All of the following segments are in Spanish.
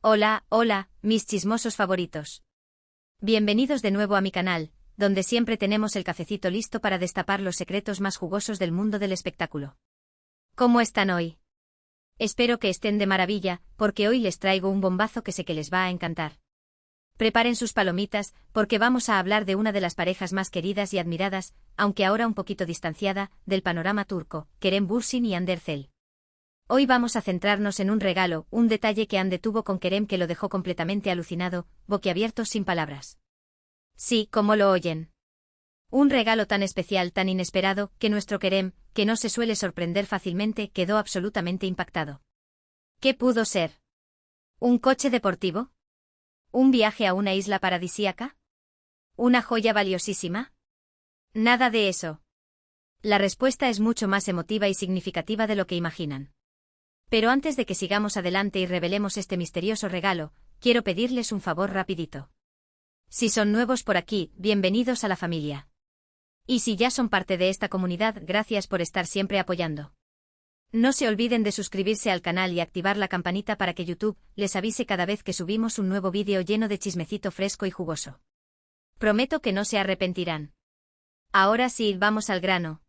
Hola, hola, mis chismosos favoritos. Bienvenidos de nuevo a mi canal, donde siempre tenemos el cafecito listo para destapar los secretos más jugosos del mundo del espectáculo. ¿Cómo están hoy? Espero que estén de maravilla, porque hoy les traigo un bombazo que sé que les va a encantar. Preparen sus palomitas, porque vamos a hablar de una de las parejas más queridas y admiradas, aunque ahora un poquito distanciada, del panorama turco, Kerem Bürsin y Hande Erçel. Hoy vamos a centrarnos en un regalo, un detalle que Hande tuvo con Kerem que lo dejó completamente alucinado, boquiabierto sin palabras. Sí, como lo oyen. Un regalo tan especial, tan inesperado, que nuestro Kerem, que no se suele sorprender fácilmente, quedó absolutamente impactado. ¿Qué pudo ser? ¿Un coche deportivo? ¿Un viaje a una isla paradisíaca? ¿Una joya valiosísima? Nada de eso. La respuesta es mucho más emotiva y significativa de lo que imaginan. Pero antes de que sigamos adelante y revelemos este misterioso regalo, quiero pedirles un favor rapidito. Si son nuevos por aquí, bienvenidos a la familia. Y si ya son parte de esta comunidad, gracias por estar siempre apoyando. No se olviden de suscribirse al canal y activar la campanita para que YouTube les avise cada vez que subimos un nuevo vídeo lleno de chismecito fresco y jugoso. Prometo que no se arrepentirán. Ahora sí, vamos al grano.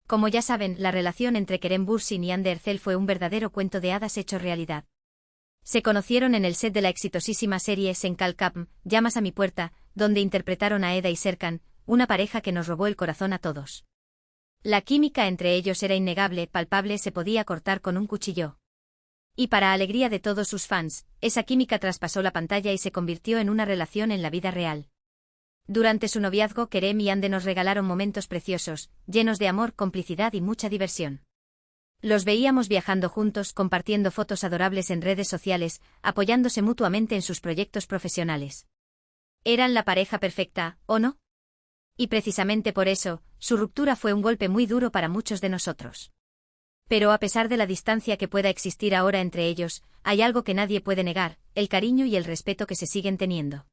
Como ya saben, la relación entre Kerem Bürsin y Hande Erçel fue un verdadero cuento de hadas hecho realidad. Se conocieron en el set de la exitosísima serie Sen Kalkapm, Llamas a mi puerta, donde interpretaron a Eda y Serkan, una pareja que nos robó el corazón a todos. La química entre ellos era innegable, palpable, se podía cortar con un cuchillo. Y para alegría de todos sus fans, esa química traspasó la pantalla y se convirtió en una relación en la vida real. Durante su noviazgo, Kerem y Hande nos regalaron momentos preciosos, llenos de amor, complicidad y mucha diversión. Los veíamos viajando juntos, compartiendo fotos adorables en redes sociales, apoyándose mutuamente en sus proyectos profesionales. Eran la pareja perfecta, ¿o no? Y precisamente por eso, su ruptura fue un golpe muy duro para muchos de nosotros. Pero a pesar de la distancia que pueda existir ahora entre ellos, hay algo que nadie puede negar, el cariño y el respeto que se siguen teniendo.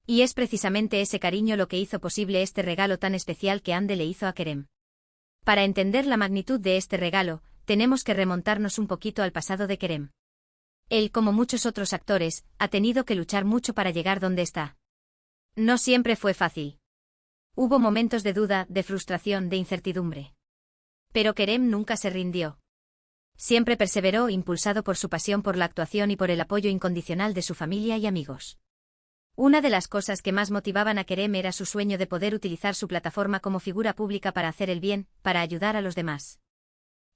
Y es precisamente ese cariño lo que hizo posible este regalo tan especial que Hande le hizo a Kerem. Para entender la magnitud de este regalo, tenemos que remontarnos un poquito al pasado de Kerem. Él, como muchos otros actores, ha tenido que luchar mucho para llegar donde está. No siempre fue fácil. Hubo momentos de duda, de frustración, de incertidumbre. Pero Kerem nunca se rindió. Siempre perseveró, impulsado por su pasión por la actuación y por el apoyo incondicional de su familia y amigos. Una de las cosas que más motivaban a Kerem era su sueño de poder utilizar su plataforma como figura pública para hacer el bien, para ayudar a los demás.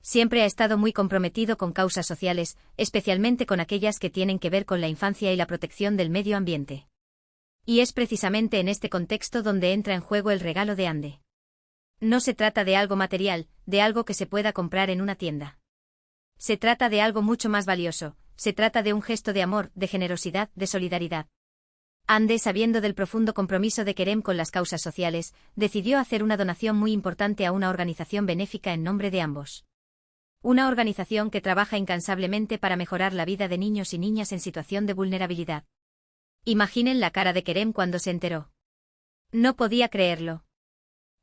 Siempre ha estado muy comprometido con causas sociales, especialmente con aquellas que tienen que ver con la infancia y la protección del medio ambiente. Y es precisamente en este contexto donde entra en juego el regalo de Hande. No se trata de algo material, de algo que se pueda comprar en una tienda. Se trata de algo mucho más valioso, se trata de un gesto de amor, de generosidad, de solidaridad. Hande, sabiendo del profundo compromiso de Kerem con las causas sociales, decidió hacer una donación muy importante a una organización benéfica en nombre de ambos. Una organización que trabaja incansablemente para mejorar la vida de niños y niñas en situación de vulnerabilidad. Imaginen la cara de Kerem cuando se enteró. No podía creerlo.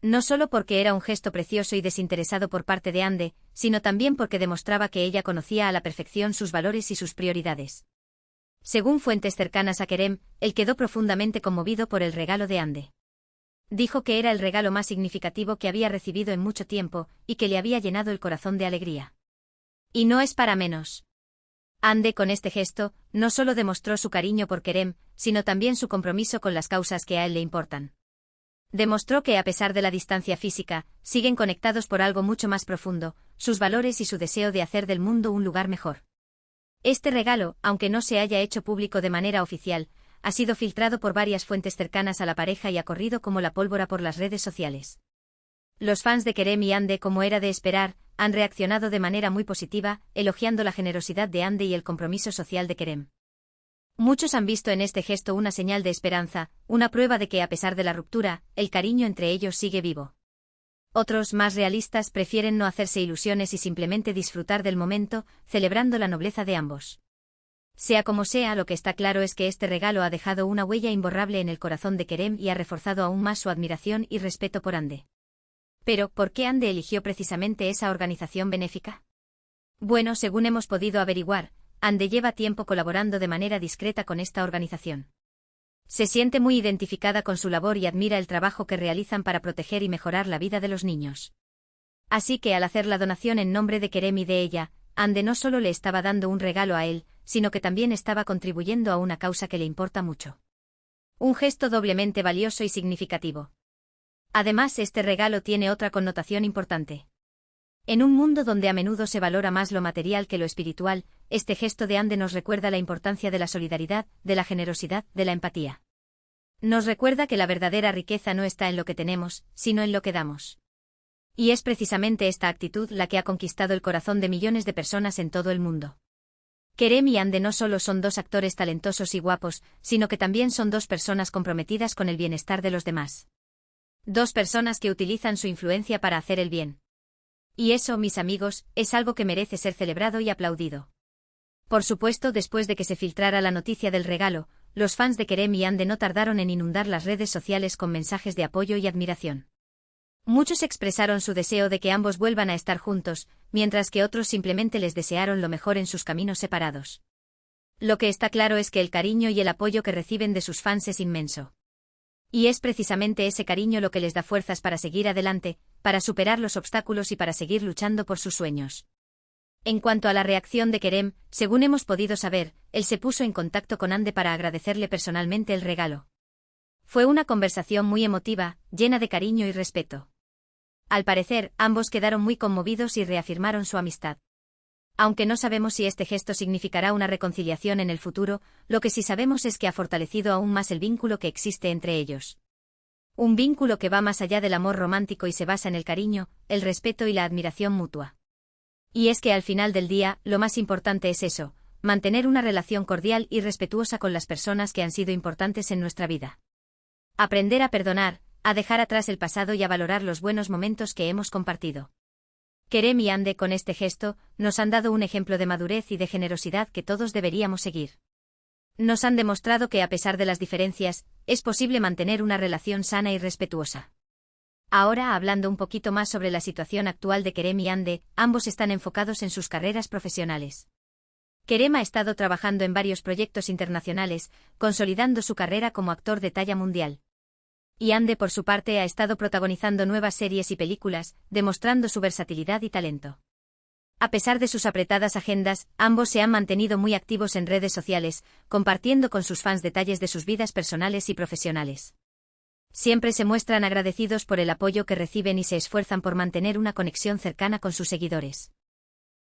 No solo porque era un gesto precioso y desinteresado por parte de Hande, sino también porque demostraba que ella conocía a la perfección sus valores y sus prioridades. Según fuentes cercanas a Kerem, él quedó profundamente conmovido por el regalo de Hande. Dijo que era el regalo más significativo que había recibido en mucho tiempo, y que le había llenado el corazón de alegría. Y no es para menos. Hande, con este gesto, no solo demostró su cariño por Kerem, sino también su compromiso con las causas que a él le importan. Demostró que a pesar de la distancia física, siguen conectados por algo mucho más profundo, sus valores y su deseo de hacer del mundo un lugar mejor. Este regalo, aunque no se haya hecho público de manera oficial, ha sido filtrado por varias fuentes cercanas a la pareja y ha corrido como la pólvora por las redes sociales. Los fans de Kerem y Hande, como era de esperar, han reaccionado de manera muy positiva, elogiando la generosidad de Hande y el compromiso social de Kerem. Muchos han visto en este gesto una señal de esperanza, una prueba de que a pesar de la ruptura, el cariño entre ellos sigue vivo. Otros, más realistas, prefieren no hacerse ilusiones y simplemente disfrutar del momento, celebrando la nobleza de ambos. Sea como sea, lo que está claro es que este regalo ha dejado una huella imborrable en el corazón de Kerem y ha reforzado aún más su admiración y respeto por Hande. Pero, ¿por qué Hande eligió precisamente esa organización benéfica? Bueno, según hemos podido averiguar, Ande lleva tiempo colaborando de manera discreta con esta organización. Se siente muy identificada con su labor y admira el trabajo que realizan para proteger y mejorar la vida de los niños. Así que al hacer la donación en nombre de Kerem y de ella, Ande no solo le estaba dando un regalo a él, sino que también estaba contribuyendo a una causa que le importa mucho. Un gesto doblemente valioso y significativo. Además, este regalo tiene otra connotación importante. En un mundo donde a menudo se valora más lo material que lo espiritual, este gesto de Ande nos recuerda la importancia de la solidaridad, de la generosidad, de la empatía. Nos recuerda que la verdadera riqueza no está en lo que tenemos, sino en lo que damos. Y es precisamente esta actitud la que ha conquistado el corazón de millones de personas en todo el mundo. Kerem y Ande no solo son dos actores talentosos y guapos, sino que también son dos personas comprometidas con el bienestar de los demás. Dos personas que utilizan su influencia para hacer el bien. Y eso, mis amigos, es algo que merece ser celebrado y aplaudido. Por supuesto, después de que se filtrara la noticia del regalo, los fans de Kerem y Ande no tardaron en inundar las redes sociales con mensajes de apoyo y admiración. Muchos expresaron su deseo de que ambos vuelvan a estar juntos, mientras que otros simplemente les desearon lo mejor en sus caminos separados. Lo que está claro es que el cariño y el apoyo que reciben de sus fans es inmenso. Y es precisamente ese cariño lo que les da fuerzas para seguir adelante, para superar los obstáculos y para seguir luchando por sus sueños. En cuanto a la reacción de Kerem, según hemos podido saber, él se puso en contacto con Ande para agradecerle personalmente el regalo. Fue una conversación muy emotiva, llena de cariño y respeto. Al parecer, ambos quedaron muy conmovidos y reafirmaron su amistad. Aunque no sabemos si este gesto significará una reconciliación en el futuro, lo que sí sabemos es que ha fortalecido aún más el vínculo que existe entre ellos. Un vínculo que va más allá del amor romántico y se basa en el cariño, el respeto y la admiración mutua. Y es que al final del día, lo más importante es eso, mantener una relación cordial y respetuosa con las personas que han sido importantes en nuestra vida. Aprender a perdonar, a dejar atrás el pasado y a valorar los buenos momentos que hemos compartido. Kerem y Ande con este gesto, nos han dado un ejemplo de madurez y de generosidad que todos deberíamos seguir. Nos han demostrado que a pesar de las diferencias, es posible mantener una relación sana y respetuosa. Ahora, hablando un poquito más sobre la situación actual de Kerem y Ande, ambos están enfocados en sus carreras profesionales. Kerem ha estado trabajando en varios proyectos internacionales, consolidando su carrera como actor de talla mundial. Y Ande, por su parte, ha estado protagonizando nuevas series y películas, demostrando su versatilidad y talento. A pesar de sus apretadas agendas, ambos se han mantenido muy activos en redes sociales, compartiendo con sus fans detalles de sus vidas personales y profesionales. Siempre se muestran agradecidos por el apoyo que reciben y se esfuerzan por mantener una conexión cercana con sus seguidores.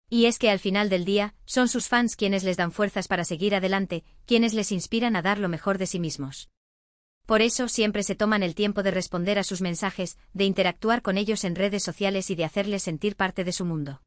Y es que al final del día, son sus fans quienes les dan fuerzas para seguir adelante, quienes les inspiran a dar lo mejor de sí mismos. Por eso siempre se toman el tiempo de responder a sus mensajes, de interactuar con ellos en redes sociales y de hacerles sentir parte de su mundo.